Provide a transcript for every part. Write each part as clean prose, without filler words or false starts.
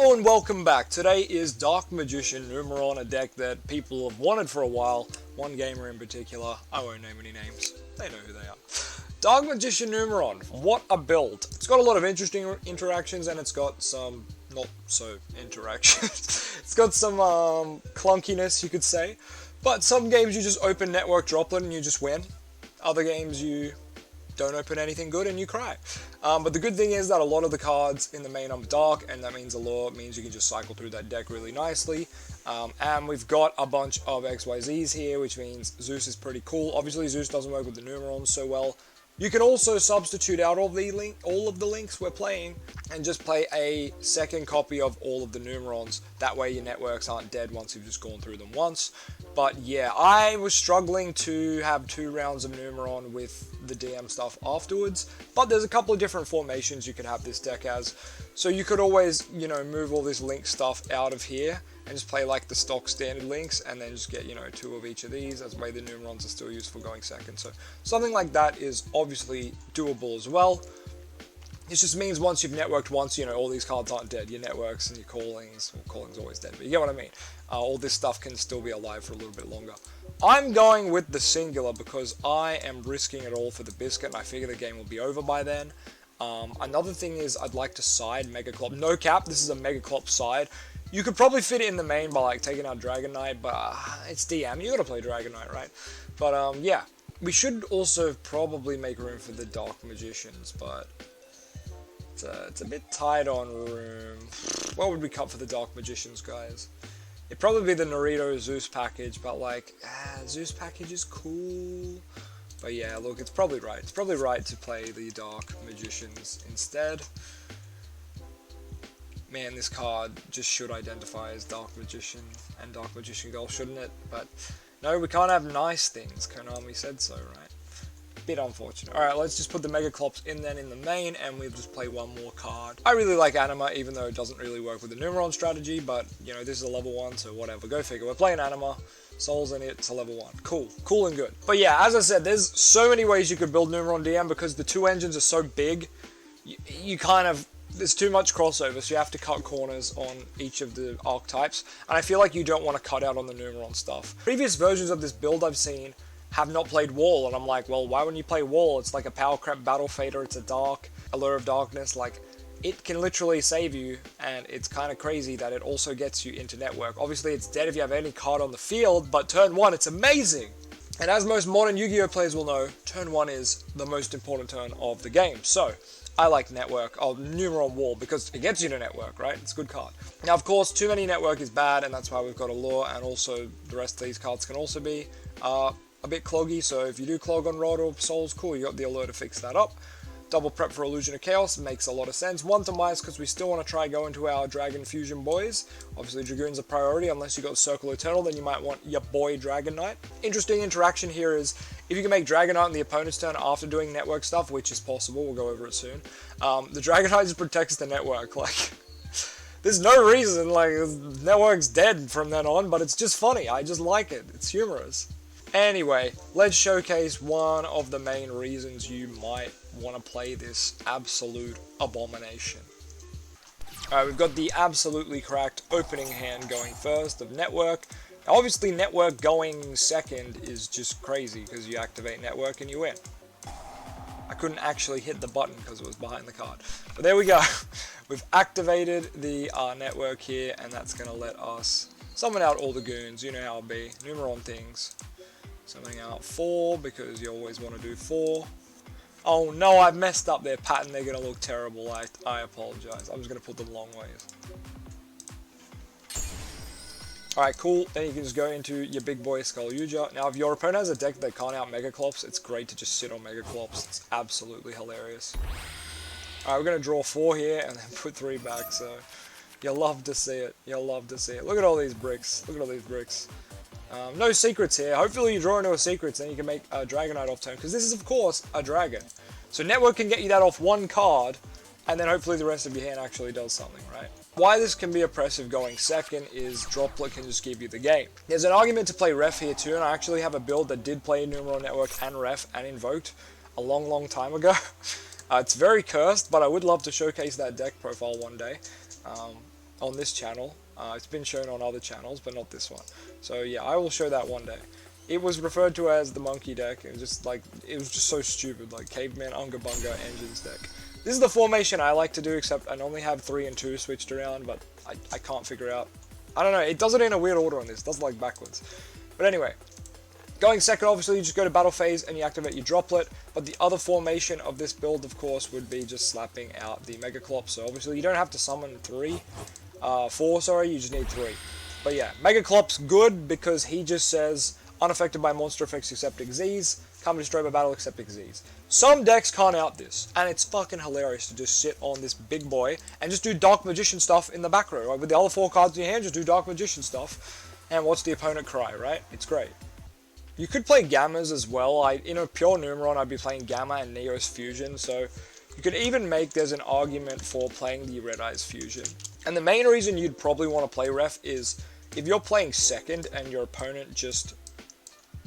Hello and welcome back. Today is Dark Magician Numeron, a deck that people have wanted for a while. One gamer in particular. I won't name any names. They know who they are. Dark Magician Numeron. What a build. It's got a lot of interesting interactions and it's got some not so interactions. It's got some clunkiness, you could say. But some games you just open Network Droplet and you just win. Other games you don't open anything good and you cry. But the good thing is that a lot of the cards in the main are dark, and that means it means you can just cycle through that deck really nicely. And we've got a bunch of XYZs here, which means Zeus is pretty cool. Obviously Zeus doesn't work with the Numerons so well. You can also substitute out all of the links we're playing and just play a second copy of all of the Numerons. That way your networks aren't dead once you've just gone through them once. But yeah, I was struggling to have 2 rounds of Numeron with the DM stuff afterwards. But there's a couple of different formations you can have this deck as. So you could always, move all this link stuff out of here and just play like the stock standard links and then just get, 2 of each of these. That's why the Numerons are still useful going second. So something like that is obviously doable as well. It just means once you've networked once, all these cards aren't dead. Your networks and your callings, well, calling's always dead, but you get what I mean. All this stuff can still be alive for a little bit longer. I'm going with the singular because I am risking it all for the biscuit and I figure the game will be over by then. Another thing is I'd like to side Megaclop. No cap, this is a Megaclop side. You could probably fit it in the main by like taking out Dragon Knight, but it's DM, you gotta play Dragon Knight, right? But yeah, we should also probably make room for the Dark Magicians, but it's a bit tight on room. What would we cut for the Dark Magicians, guys? It'd probably be the Naruto Zeus package, but like, Zeus package is cool. But yeah, look, it's probably right. It's probably right to play the Dark Magicians instead. Man, this card just should identify as Dark Magician and Dark Magician Gold, shouldn't it? But no, we can't have nice things. Konami said so, right? Bit unfortunate. Alright, let's just put the Megaclops in then in the main and we'll just play one more card. I really like Anima, even though it doesn't really work with the Numeron strategy, but, this is a level 1, so whatever. Go figure. We're playing Anima. Souls in it, it's a level 1. Cool. Cool and good. But yeah, as I said, there's so many ways you could build Numeron DM because the 2 engines are so big, you kind of... There's too much crossover, so you have to cut corners on each of the archetypes, and I feel like you don't want to cut out on the Numeron stuff. Previous versions of this build I've seen have not played Wall, and I'm like, well, why wouldn't you play Wall? It's like a power crap battle fader, it's a dark, Allure of Darkness, like, it can literally save you, and it's kind of crazy that it also gets you into network. Obviously, it's dead if you have any card on the field, but turn 1, it's amazing! And as most modern Yu-Gi-Oh players will know, turn 1 is the most important turn of the game, so I like network, Numeron Wall, because it gets you to network, right? It's a good card. Now, of course, too many network is bad, and that's why we've got Allure, and also the rest of these cards can also be a bit cloggy, so if you do clog on Rod or Souls, cool, you got the Allure to fix that up. Double prep for Illusion of Chaos makes a lot of sense. 1 to Mice because we still want to try go into our Dragon Fusion boys. Obviously Dragoon's a priority, unless you got Circle Eternal, then you might want your boy Dragon Knight. Interesting interaction here is, if you can make Dragon Knight on the opponent's turn after doing network stuff, which is possible, we'll go over it soon, the Dragon Knight just protects the network, like, there's no reason, like, network's dead from then on, but it's just funny, I just like it, it's humorous. Anyway, let's showcase one of the main reasons you might want to play this absolute abomination. Alright, we've got the absolutely cracked opening hand going first of Network. Now, obviously, Network going second is just crazy because you activate Network and you win. I couldn't actually hit the button because it was behind the card. But there we go. We've activated the Network here, and that's going to let us summon out all the goons. You know how it be. Numeron things. Summoning out 4 because you always want to do 4. Oh no, I've messed up their pattern. They're going to look terrible. I apologize. I'm just going to put them long ways. Alright, cool. Then you can just go into your big boy Skull Yugioh. Now, if your opponent has a deck that can't out Megaclops, it's great to just sit on Megaclops. It's absolutely hilarious. Alright, we're going to draw 4 here and then put 3 back, so you'll love to see it. You'll love to see it. Look at all these bricks. Look at all these bricks. No secrets here. Hopefully you draw into a secrets and you can make a Dragon Knight off turn, because this is of course a dragon. So Network can get you that off 1 card, and then hopefully the rest of your hand actually does something, right? Why this can be oppressive going second is Droplet can just give you the game. There's an argument to play Ref here too, and I actually have a build that did play Numeron Network and Ref and Invoked a long time ago. It's very cursed, but I would love to showcase that deck profile one day. on this channel. It's been shown on other channels, but not this one. So yeah, I will show that one day. It was referred to as the monkey deck, and just like, it was just so stupid, like caveman, unga bunga, engines deck. This is the formation I like to do, except I normally have 3 and 2 switched around, but I can't figure out. I don't know, it does it in a weird order on this, it does it like backwards. But anyway, going second, obviously you just go to battle phase and you activate your droplet, but the other formation of this build, of course, would be just slapping out the Mega Clops. So obviously you don't have to summon 4, sorry, you just need 3. But yeah, Mega Clop's good because he just says, unaffected by monster effects except Xyz, can't be destroyed by battle except Xyz. Some decks can't out this, and it's fucking hilarious to just sit on this big boy and just do Dark Magician stuff in the back row. Like with the other 4 cards in your hand, just do Dark Magician stuff and watch the opponent cry, right? It's great. You could play Gammas as well. In a pure Numeron, I'd be playing Gamma and Neos Fusion, so you could even make there's an argument for playing the Red Eyes Fusion. And the main reason you'd probably want to play Ref is if you're playing second and your opponent just...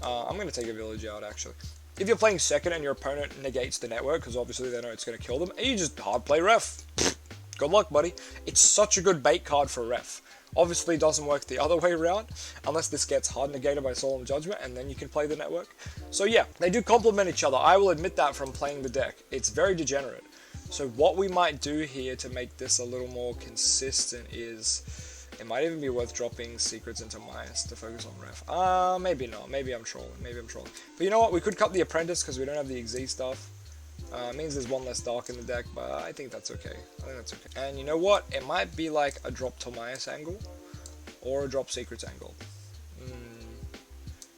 I'm going to take a village out, actually. If you're playing second and your opponent negates the network, because obviously they know it's going to kill them, and you just hard play Ref. Good luck, buddy. It's such a good bait card for Ref. Obviously, it doesn't work the other way around, unless this gets hard negated by Solemn Judgment, and then you can play the network. So yeah, they do complement each other. I will admit that from playing the deck. It's very degenerate. So what we might do here to make this a little more consistent is... It might even be worth dropping Secrets into Mias to focus on Ref. Maybe not. Maybe I'm trolling. But you know what? We could cut the Apprentice because we don't have the Xyz stuff. It means there's one less Dark in the deck, but I think that's okay. And you know what? It might be like a drop Tomias angle or a drop Secrets angle.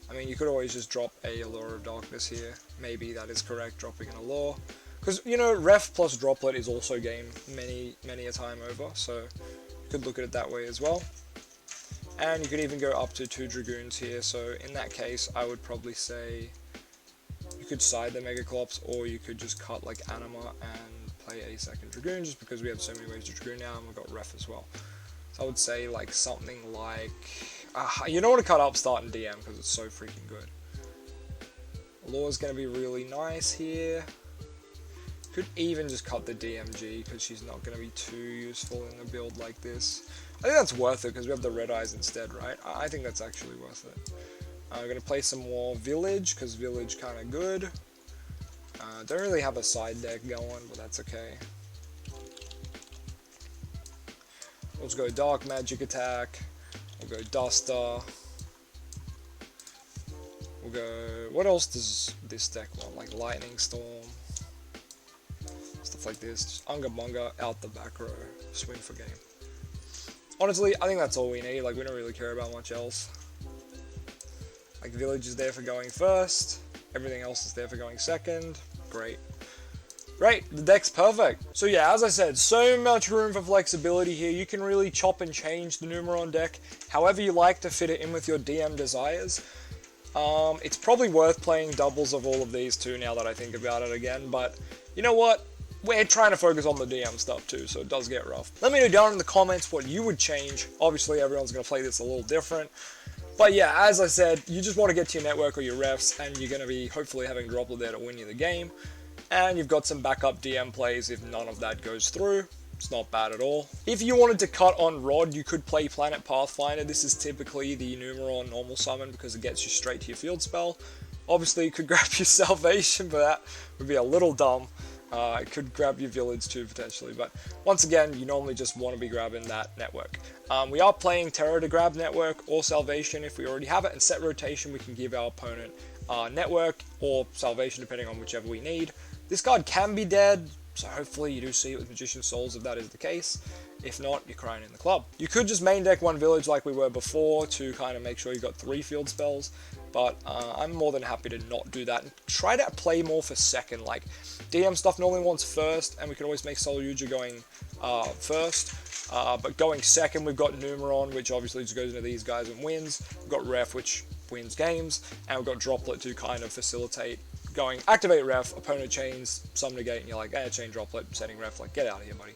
I mean, you could always just drop a Allure of Darkness here. Maybe that is correct, dropping an Allure. Because, you know, Ref plus Droplet is also game many a time over, so... could look at it that way as well. And you could even go up to 2 Dragoons here, so in that case I would probably say you could side the Mega Clops, or you could just cut like Anima and play a second Dragoon, just because we have so many ways to Dragoon now and we've got Ref as well. So I would say like something like... you don't want to cut Upstart and DM because it's so freaking good. Allure's going to be really nice here. Could even just cut the DMG because she's not going to be too useful in a build like this. I think that's worth it because we have the Red Eyes instead, right? I think that's actually worth it. I'm going to play some more Village because Village kind of good. Don't really have a side deck going, but that's okay. Let's go Dark Magic Attack. We'll go Duster. We'll go... What else does this deck want? Like Lightning Storm. Stuff like this. Just Unga Bunga out the back row. Swing for game. Honestly, I think that's all we need. Like, we don't really care about much else. Like, Village is there for going first. Everything else is there for going second. Great. Great, the deck's perfect. So yeah, as I said, so much room for flexibility here. You can really chop and change the Numeron deck however you like to fit it in with your DM desires. It's probably worth playing doubles of all of these too now that I think about it again, but you know what? We're trying to focus on the DM stuff too, so it does get rough. Let me know down in the comments what you would change. Obviously, everyone's going to play this a little different. But yeah, as I said, you just want to get to your network or your refs, and you're going to be hopefully having Droplet there to win you the game. And you've got some backup DM plays if none of that goes through. It's not bad at all. If you wanted to cut on Rod, you could play Planet Pathfinder. This is typically the Numeron normal summon because it gets you straight to your field spell. Obviously, you could grab your Salvation, but that would be a little dumb. It could grab your Village too, potentially, but once again, you normally just want to be grabbing that network. We are playing Terror to grab network or Salvation if we already have it, and set rotation we can give our opponent network or Salvation depending on whichever we need. This card can be dead, so hopefully you do see it with Magician's Souls if that is the case. If not, you're crying in the club. You could just main deck one Village like we were before to kind of make sure you got 3 field spells, but I'm more than happy to not do that and try to play more for second. Like, DM stuff normally wants first, and we can always make Solo Yugioh going first, but going second we've got Numeron, which obviously just goes into these guys and wins. We've got Ref, which wins games, and we've got Droplet to kind of facilitate going, activate Ref, opponent chains, some negate, and you're like, chain Droplet, setting Ref, like, get out of here, buddy.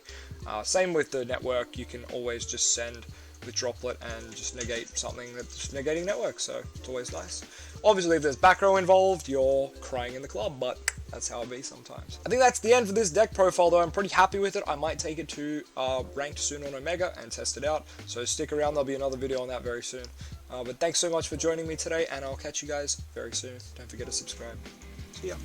Same with the network, you can always just send with Droplet and just negate something that's just negating network, so it's always nice. Obviously, if there's back row involved, you're crying in the club, but That's how it be sometimes. I think that's the end for this deck profile, though. I'm pretty happy with it. I might take it to ranked soon on Omega and test it out. So stick around. There'll be another video on that very soon. But thanks so much for joining me today, and I'll catch you guys very soon. Don't forget to subscribe. See ya.